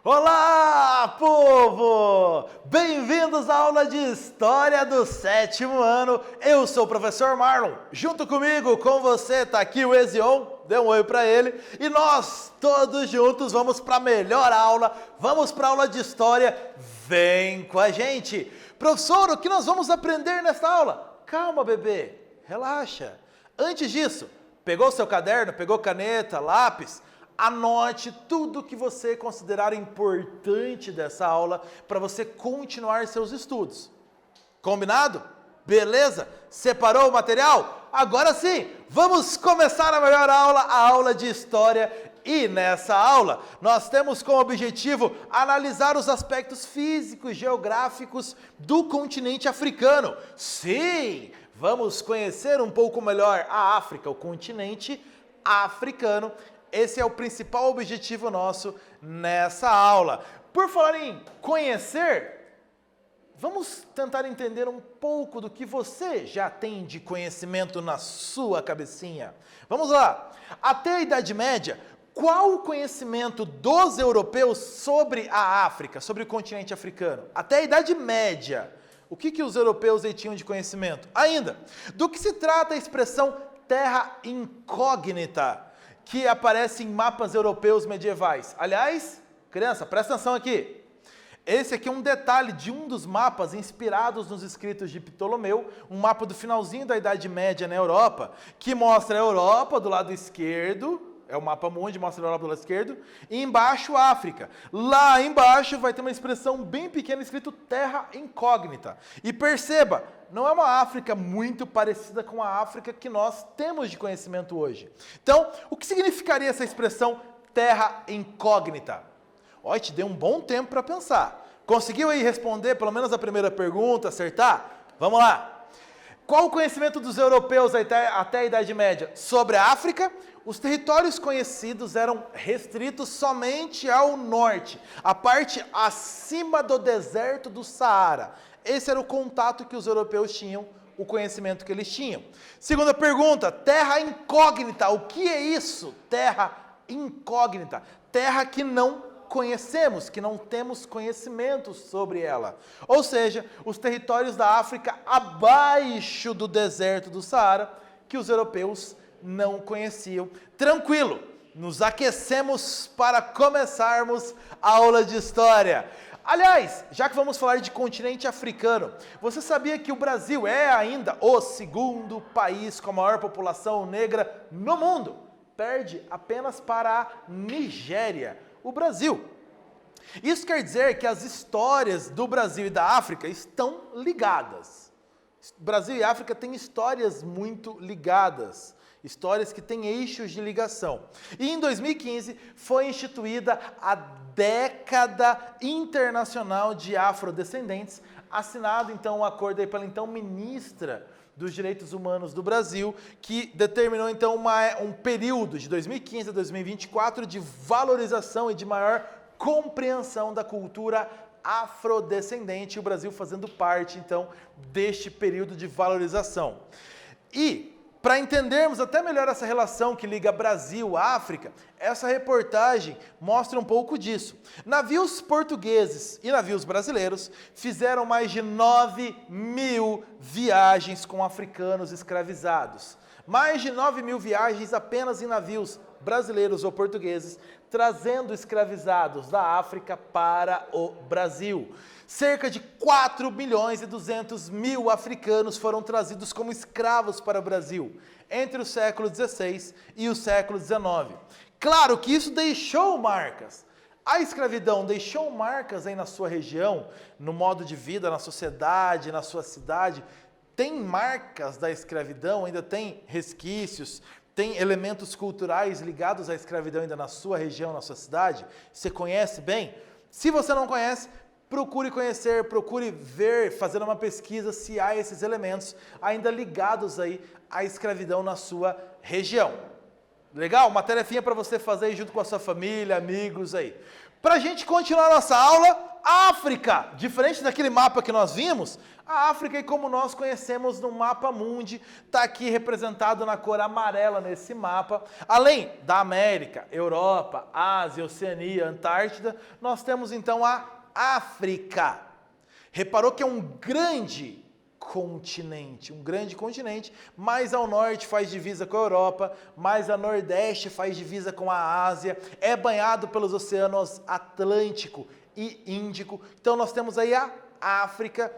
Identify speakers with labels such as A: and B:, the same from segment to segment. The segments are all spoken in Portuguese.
A: Olá, povo! Bem-vindos à aula de História do 7º ano. Eu sou o professor Marlon. Junto comigo, com você, tá aqui o Ezion. Dê um oi para ele. E nós, todos juntos, vamos para a melhor aula. Vamos para a aula de História. Vem com a gente. Professor, o que nós vamos aprender nesta aula? Calma, bebê. Relaxa. Antes disso, pegou seu caderno, pegou caneta, lápis? Anote tudo que você considerar importante dessa aula para você continuar seus estudos. Combinado? Beleza? Separou o material? Agora sim, vamos começar a melhor aula, a aula de História. E nessa aula, nós temos como objetivo analisar os aspectos físicos, geográficos do continente africano. Sim, vamos conhecer um pouco melhor a África, o continente africano. Esse é o principal objetivo nosso nessa aula. Por falar em conhecer, vamos tentar entender um pouco do que você já tem de conhecimento na sua cabecinha. Vamos lá. Até a Idade Média, qual o conhecimento dos europeus sobre a África, sobre o continente africano? Até a Idade Média, o que os europeus aí tinham de conhecimento? Ainda, do que se trata a expressão terra incógnita, que aparece em mapas europeus medievais? Aliás, criança, presta atenção aqui. Esse aqui é um detalhe de um dos mapas inspirados nos escritos de Ptolomeu, um mapa do finalzinho da Idade Média na Europa, que mostra a Europa do lado esquerdo, é o mapa mundi, mostra a Europa do lado esquerdo, e embaixo a África. Lá embaixo vai ter uma expressão bem pequena escrito terra incógnita. E perceba, não é uma África muito parecida com a África que nós temos de conhecimento hoje. Então, o que significaria essa expressão terra incógnita? Ó, te dei um bom tempo para pensar. Conseguiu aí responder pelo menos a primeira pergunta, acertar? Vamos lá. Qual o conhecimento dos europeus até a Idade Média sobre a África? Os territórios conhecidos eram restritos somente ao norte, a parte acima do deserto do Saara. Esse era o contato que os europeus tinham, o conhecimento que eles tinham. Segunda pergunta, terra incógnita. O que é isso? Terra incógnita. Terra que não conhecemos, que não temos conhecimento sobre ela. Ou seja, os territórios da África abaixo do deserto do Saara, que os europeus não conheciam. Tranquilo, nos aquecemos para começarmos a aula de História. Aliás, já que vamos falar de continente africano, você sabia que o Brasil é ainda o segundo país com a maior população negra no mundo? Perde apenas para a Nigéria, o Brasil. Isso quer dizer que as histórias do Brasil e da África estão ligadas. Brasil e África têm histórias muito ligadas. Histórias que têm eixos de ligação. E em 2015 foi instituída a Década Internacional de Afrodescendentes, assinado então um acordo aí pela então ministra dos Direitos Humanos do Brasil, que determinou então um período de 2015 a 2024 de valorização e de maior compreensão da cultura afrodescendente, e o Brasil fazendo parte então deste período de valorização. E para entendermos até melhor essa relação que liga Brasil à África, essa reportagem mostra um pouco disso. Navios portugueses e navios brasileiros fizeram mais de 9.000 viagens com africanos escravizados. Mais de 9.000 viagens apenas em navios brasileiros ou portugueses, trazendo escravizados da África para o Brasil. Cerca de 4.200.000 africanos foram trazidos como escravos para o Brasil entre o século XVI e o século XIX. Claro que isso deixou marcas. A escravidão deixou marcas aí na sua região, no modo de vida, na sociedade, na sua cidade. Tem marcas da escravidão, ainda tem resquícios, tem elementos culturais ligados à escravidão ainda na sua região, na sua cidade. Você conhece bem? Se você não conhece, procure conhecer, procure ver, fazer uma pesquisa se há esses elementos ainda ligados aí à escravidão na sua região. Legal? Uma tarefinha para você fazer aí junto com a sua família, amigos aí. Para a gente continuar nossa aula, África, diferente daquele mapa que nós vimos, a África, como nós conhecemos no mapa mundi, está aqui representado na cor amarela nesse mapa. Além da América, Europa, Ásia, Oceania, Antártida, nós temos então a África. Reparou que é um grande continente, mais ao norte faz divisa com a Europa, mais a nordeste faz divisa com a Ásia, é banhado pelos oceanos Atlântico e Índico. Então nós temos aí a África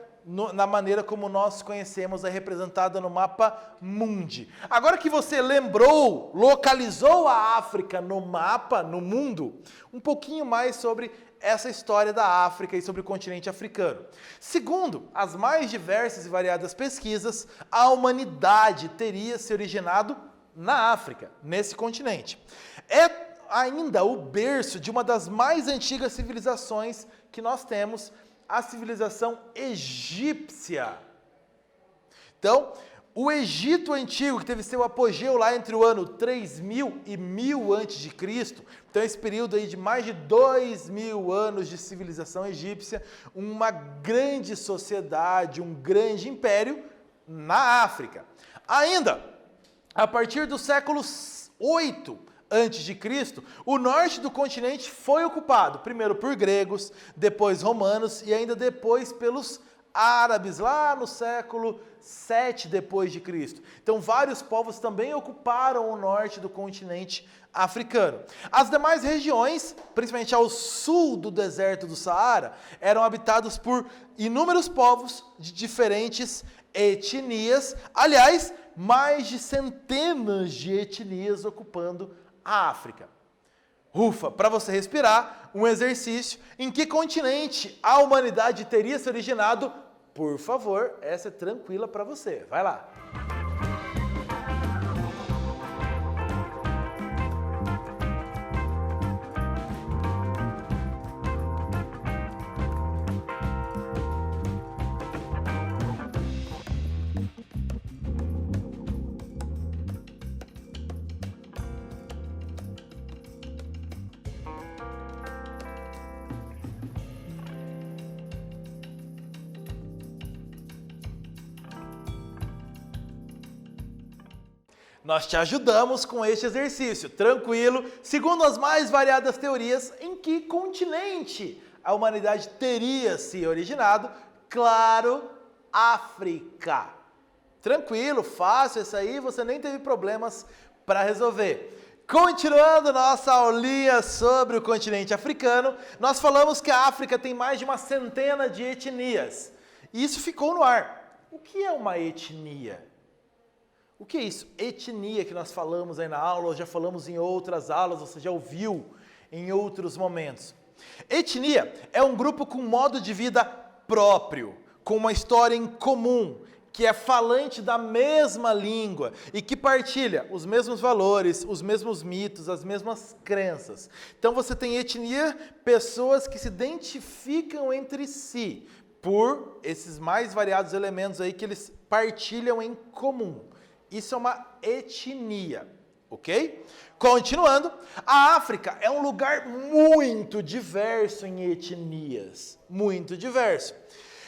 A: na maneira como nós conhecemos, é representada no mapa mundi. Agora que você lembrou, localizou a África no mapa, no mundo, um pouquinho mais sobre essa história da África e sobre o continente africano. Segundo as mais diversas e variadas pesquisas, a humanidade teria se originado na África, nesse continente. É ainda o berço de uma das mais antigas civilizações que nós temos, a civilização egípcia. Então, o Egito Antigo, que teve seu apogeu lá entre o ano 3000 e 1000 a.C., então esse período aí de mais de 2000 anos de civilização egípcia, uma grande sociedade, um grande império na África. Ainda, a partir do século 8 antes de Cristo, o norte do continente foi ocupado, primeiro por gregos, depois romanos e ainda depois pelos árabes, lá no século 7 depois de Cristo. Então, vários povos também ocuparam o norte do continente africano. As demais regiões, principalmente ao sul do deserto do Saara, eram habitadas por inúmeros povos de diferentes etnias. Aliás, mais de centenas de etnias ocupando a África. Ufa, para você respirar, um exercício. Em que continente a humanidade teria se originado? Por favor, essa é tranquila para você. Vai lá. Nós te ajudamos com este exercício, tranquilo. Segundo as mais variadas teorias, em que continente a humanidade teria se originado? Claro, África. Tranquilo, fácil, isso aí você nem teve problemas para resolver. Continuando nossa aulinha sobre o continente africano, nós falamos que a África tem mais de uma centena de etnias. E isso ficou no ar. O que é uma etnia? O que é isso? Etnia que nós falamos aí na aula, já falamos em outras aulas, você já ouviu em outros momentos. Etnia é um grupo com modo de vida próprio, com uma história em comum, que é falante da mesma língua e que partilha os mesmos valores, os mesmos mitos, as mesmas crenças. Então você tem etnia, pessoas que se identificam entre si por esses mais variados elementos aí que eles partilham em comum. Isso é uma etnia, ok? Continuando, a África é um lugar muito diverso em etnias, muito diverso.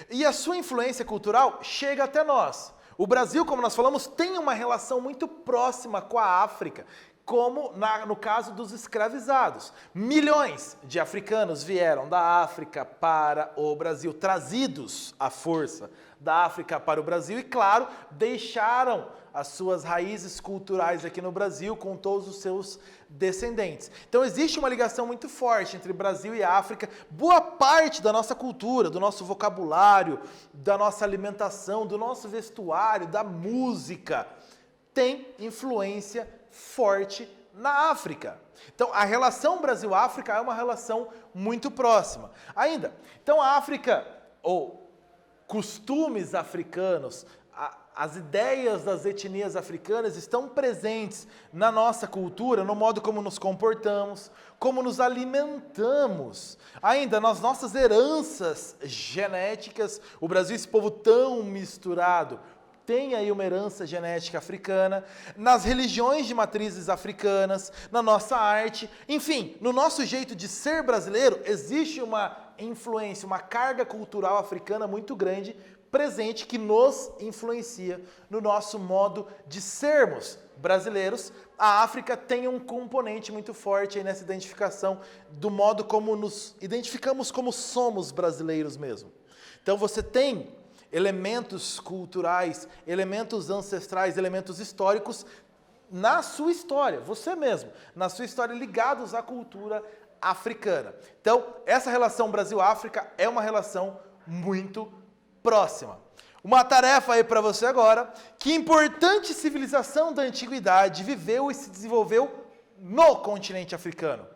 A: E a sua influência cultural chega até nós. O Brasil, como nós falamos, tem uma relação muito próxima com a África, como no caso dos escravizados. Milhões de africanos vieram da África para o Brasil, trazidos à força da África para o Brasil e, claro, deixaram as suas raízes culturais aqui no Brasil com todos os seus descendentes. Então existe uma ligação muito forte entre Brasil e África. Boa parte da nossa cultura, do nosso vocabulário, da nossa alimentação, do nosso vestuário, da música, tem influência forte na África. Então a relação Brasil-África é uma relação muito próxima. Ainda, então a África, ou costumes africanos, as ideias das etnias africanas estão presentes na nossa cultura, no modo como nos comportamos, como nos alimentamos. Ainda nas nossas heranças genéticas, o Brasil, esse povo tão misturado, tem aí uma herança genética africana, nas religiões de matrizes africanas, na nossa arte, enfim, no nosso jeito de ser brasileiro, existe uma influência, uma carga cultural africana muito grande, presente, que nos influencia no nosso modo de sermos brasileiros. A África tem um componente muito forte aí nessa identificação do modo como nos identificamos como somos brasileiros mesmo. Então você tem elementos culturais, elementos ancestrais, elementos históricos na sua história, você mesmo, na sua história, ligados à cultura africana. Então, essa relação Brasil-África é uma relação muito próxima. Uma tarefa aí para você agora: que importante civilização da antiguidade viveu e se desenvolveu no continente africano?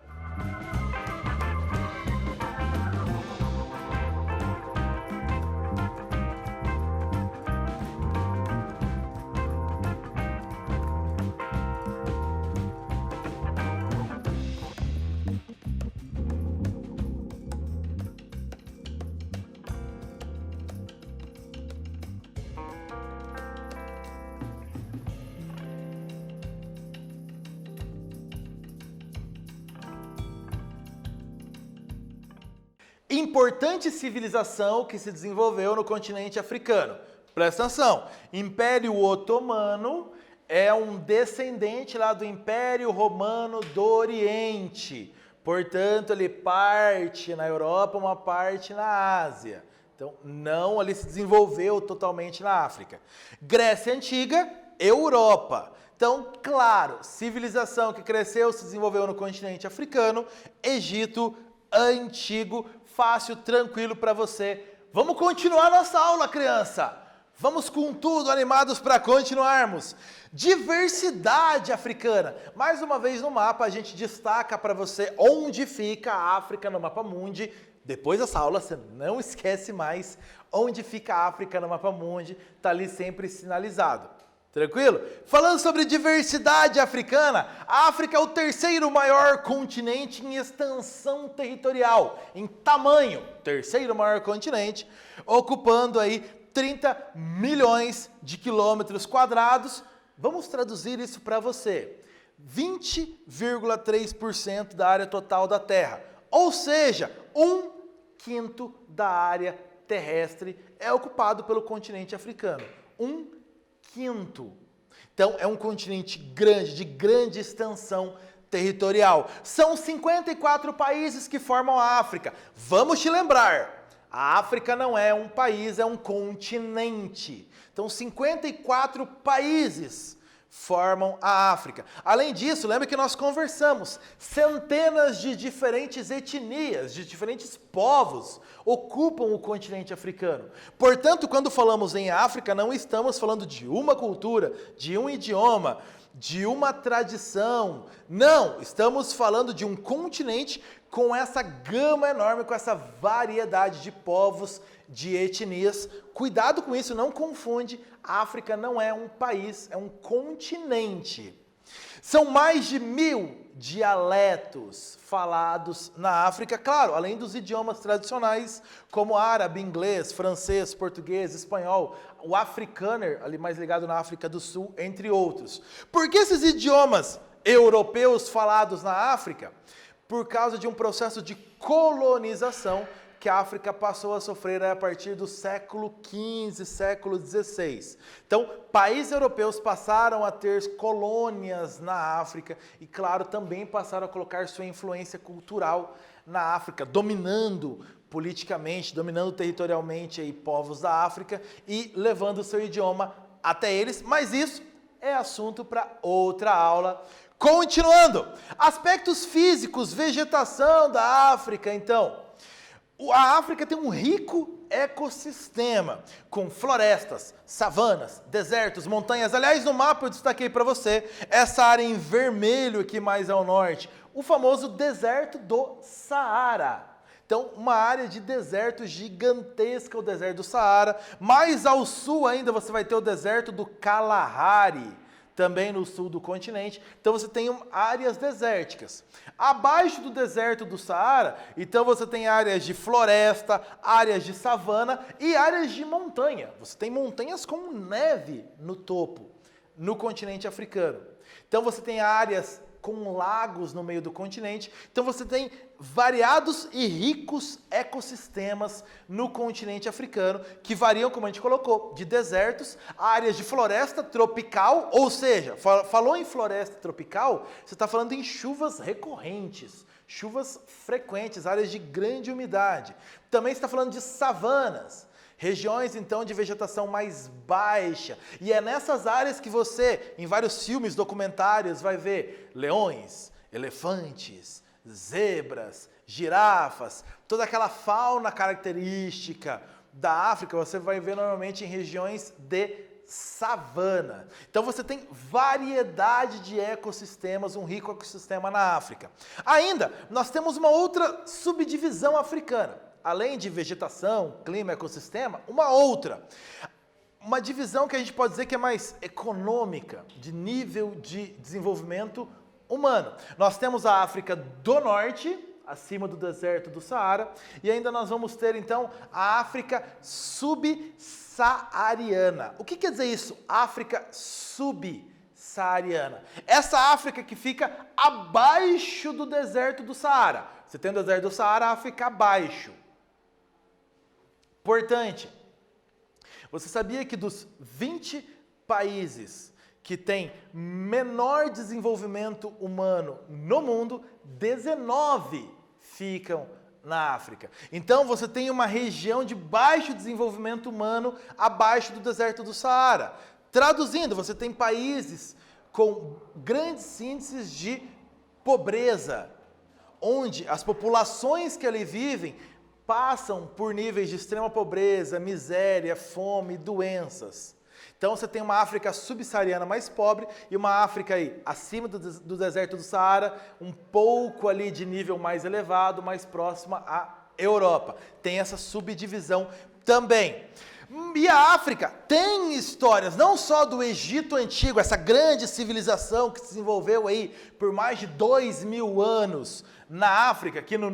A: Importante civilização que se desenvolveu no continente africano. Presta atenção, Império Otomano é um descendente lá do Império Romano do Oriente. Portanto, ele parte na Europa, uma parte na Ásia. Então, não ali se desenvolveu totalmente na África. Grécia Antiga, Europa. Então, claro, civilização que cresceu, se desenvolveu no continente africano. Egito Antigo, fácil, tranquilo para você. Vamos continuar nossa aula, criança. Vamos com tudo, animados para continuarmos. Diversidade africana. Mais uma vez no mapa a gente destaca para você onde fica a África no mapa mundi. Depois dessa aula você não esquece mais onde fica a África no mapa mundi. Está ali sempre sinalizado. Tranquilo? Falando sobre diversidade africana, a África é o terceiro maior continente em extensão territorial, em tamanho, terceiro maior continente, ocupando aí 30 milhões de quilômetros quadrados. Vamos traduzir isso para você. 20,3% da área total da Terra, ou seja, 1/5 da área terrestre é ocupado pelo continente africano. 1/5. Então, é um continente grande, de grande extensão territorial. São 54 países que formam a África. Vamos te lembrar, a África não é um país, é um continente. Então, 54 países formam a África. Além disso, lembra que nós conversamos, centenas de diferentes etnias, de diferentes povos ocupam o continente africano. Portanto, quando falamos em África, não estamos falando de uma cultura, de um idioma, de uma tradição. Não, estamos falando de um continente com essa gama enorme, com essa variedade de povos, de etnias. Cuidado com isso, não confunde. A África não é um país, é um continente. São mais de 1000 dialetos falados na África, claro, além dos idiomas tradicionais, como árabe, inglês, francês, português, espanhol, o afrikaner, ali mais ligado na África do Sul, entre outros. Por que esses idiomas europeus falados na África? Por causa de um processo de colonização que a África passou a sofrer a partir do século XV, século XVI. Então, países europeus passaram a ter colônias na África e, claro, também passaram a colocar sua influência cultural na África, dominando politicamente, dominando territorialmente aí povos da África e levando o seu idioma até eles, mas isso é assunto para outra aula. Continuando, aspectos físicos, vegetação da África, então. A África tem um rico ecossistema, com florestas, savanas, desertos, montanhas. Aliás, no mapa eu destaquei para você essa área em vermelho aqui mais ao norte, o famoso deserto do Saara. Então, uma área de deserto gigantesca, o deserto do Saara. Mais ao sul ainda você vai ter o deserto do Kalahari. também no sul do continente. Então você tem áreas desérticas. Abaixo do deserto do Saara, então você tem áreas de floresta, áreas de savana e áreas de montanha. Você tem montanhas com neve no topo, no continente africano. Então você tem áreas com lagos no meio do continente. Então você tem variados e ricos ecossistemas no continente africano, que variam, como a gente colocou, de desertos a áreas de floresta tropical, ou seja, falou em floresta tropical, você está falando em chuvas recorrentes, chuvas frequentes, áreas de grande umidade. Também está falando de savanas, regiões, então, de vegetação mais baixa. E é nessas áreas que você, em vários filmes, documentários, vai ver leões, elefantes, zebras, girafas, toda aquela fauna característica da África, você vai ver normalmente em regiões de savana. Então você tem variedade de ecossistemas, um rico ecossistema na África. Ainda, nós temos uma outra subdivisão africana. Além de vegetação, clima, ecossistema, uma divisão que a gente pode dizer que é mais econômica, de nível de desenvolvimento humano. Nós temos a África do Norte, acima do deserto do Saara, e ainda nós vamos ter então a África subsaariana. O que quer dizer isso? África subsaariana. Essa África que fica abaixo do deserto do Saara. Você tem o deserto do Saara, a África abaixo. Importante, você sabia que dos 20 países que têm menor desenvolvimento humano no mundo, 19 ficam na África. Então você tem uma região de baixo desenvolvimento humano abaixo do deserto do Saara. Traduzindo, você tem países com grandes índices de pobreza, onde as populações que ali vivem passam por níveis de extrema pobreza, miséria, fome, doenças. Então você tem uma África subsaariana mais pobre e uma África aí acima do deserto do Saara, um pouco ali de nível mais elevado, mais próxima à Europa. Tem essa subdivisão também. E a África tem histórias, não só do Egito Antigo, essa grande civilização que se desenvolveu aí por mais de 2000 anos na África, aqui no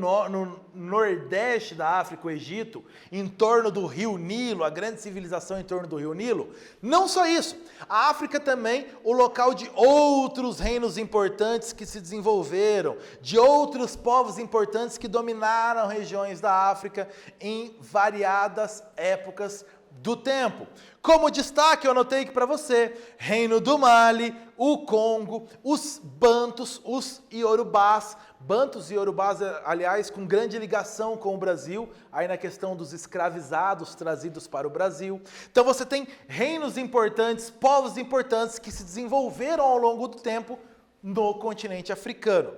A: nordeste da África, o Egito, em torno do rio Nilo, a grande civilização em torno do rio Nilo. Não só isso, a África também o local de outros reinos importantes que se desenvolveram, de outros povos importantes que dominaram regiões da África em variadas épocas do tempo. Como destaque, eu anotei aqui para você, Reino do Mali, o Congo, os Bantus, os Iorubás. Bantus e Iorubás, aliás, com grande ligação com o Brasil, aí na questão dos escravizados trazidos para o Brasil. Então você tem reinos importantes, povos importantes que se desenvolveram ao longo do tempo no continente africano.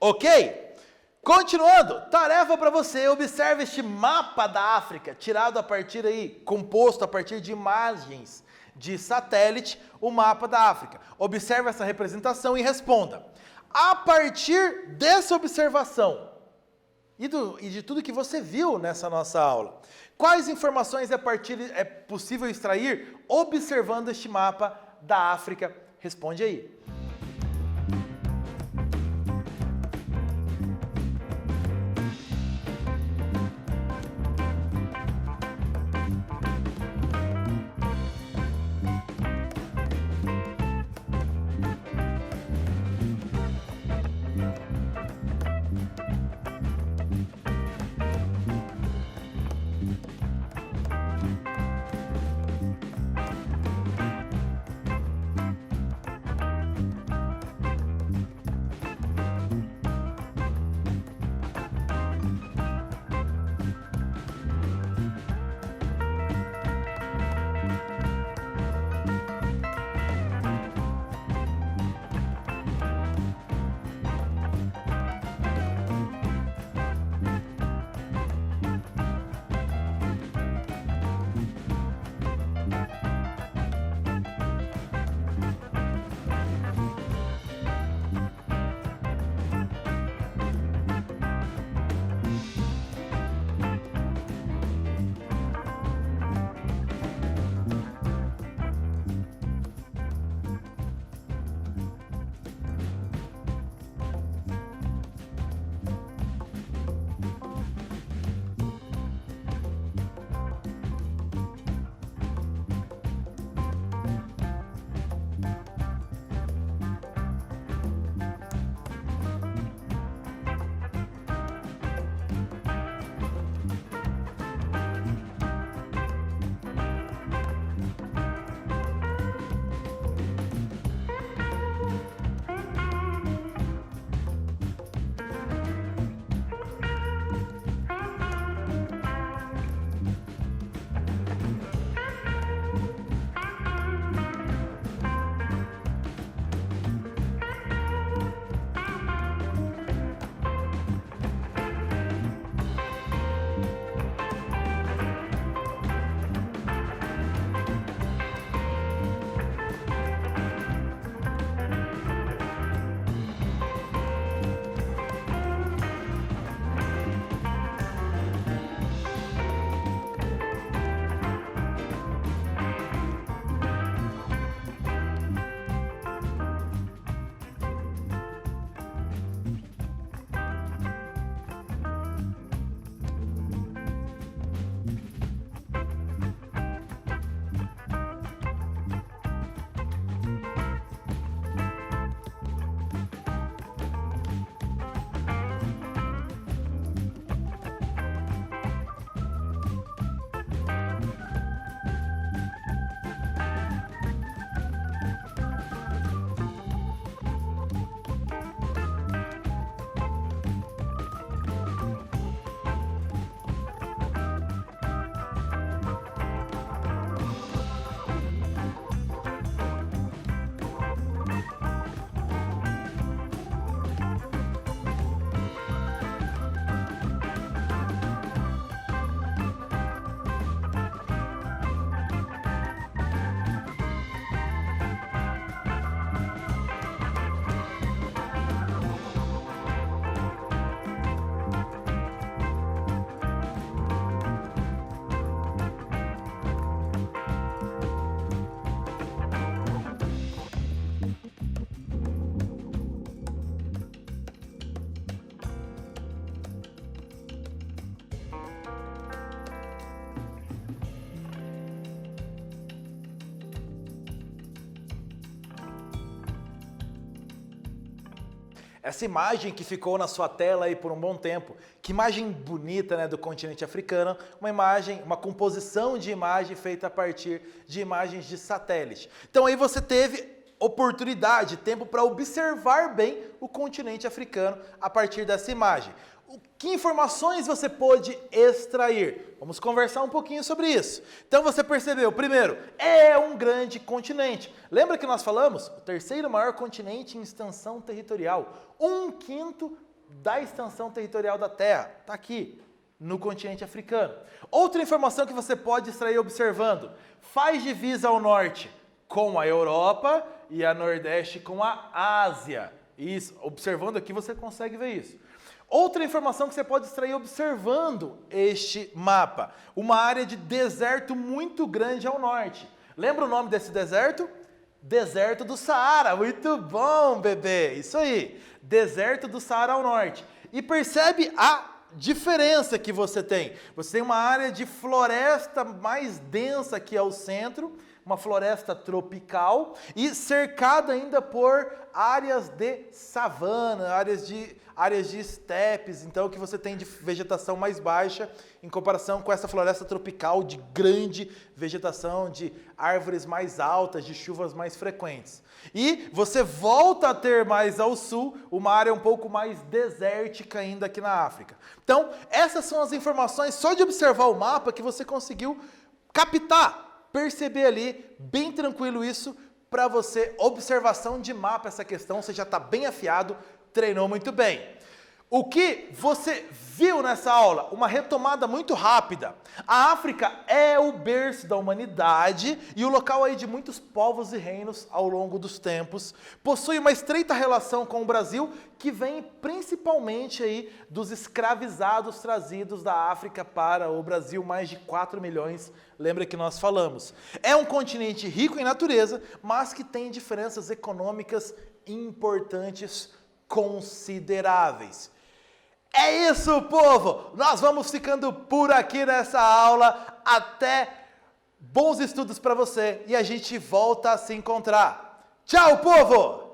A: Ok? Continuando, tarefa para você, observe este mapa da África, tirado a partir aí, composto a partir de imagens de satélite, o mapa da África. Observe essa representação e responda. A partir dessa observação e de tudo que você viu nessa nossa aula, quais informações é possível extrair observando este mapa da África? Responde aí. Essa imagem que ficou na sua tela aí por um bom tempo, que imagem bonita, né, do continente africano, uma imagem, uma composição de imagem feita a partir de imagens de satélite. Então aí você teve oportunidade, tempo para observar bem o continente africano a partir dessa imagem. Que informações você pôde extrair? Vamos conversar um pouquinho sobre isso. Então você percebeu, primeiro, é um grande continente. Lembra que nós falamos? O terceiro maior continente em extensão territorial. 1/5 da extensão territorial da Terra. Está aqui, no continente africano. Outra informação que você pode extrair observando. Faz divisa ao norte com a Europa e a nordeste com a Ásia. Isso, observando aqui você consegue ver isso. Outra informação que você pode extrair observando este mapa, uma área de deserto muito grande ao norte. Lembra o nome desse deserto? Deserto do Saara. Muito bom, bebê. Isso aí. Deserto do Saara ao norte. E percebe a diferença que você tem. Você tem uma área de floresta mais densa aqui ao centro, uma floresta tropical e cercada ainda por áreas de savana, áreas de estepes, então que você tem de vegetação mais baixa em comparação com essa floresta tropical de grande vegetação, de árvores mais altas, de chuvas mais frequentes. E você volta a ter mais ao sul uma área um pouco mais desértica ainda aqui na África. Então, essas são as informações só de observar o mapa que você conseguiu captar, perceber ali, bem tranquilo isso, para você, observação de mapa essa questão, você já está bem afiado, treinou muito bem. O que você viu nessa aula? Uma retomada muito rápida. A África é o berço da humanidade e o local aí de muitos povos e reinos ao longo dos tempos. Possui uma estreita relação com o Brasil, que vem principalmente aí dos escravizados trazidos da África para o Brasil, mais de 4 milhões, lembra que nós falamos. É um continente rico em natureza, mas que tem diferenças econômicas importantes, consideráveis. É isso, povo! Nós vamos ficando por aqui nessa aula. Até bons estudos para você e a gente volta a se encontrar. Tchau, povo!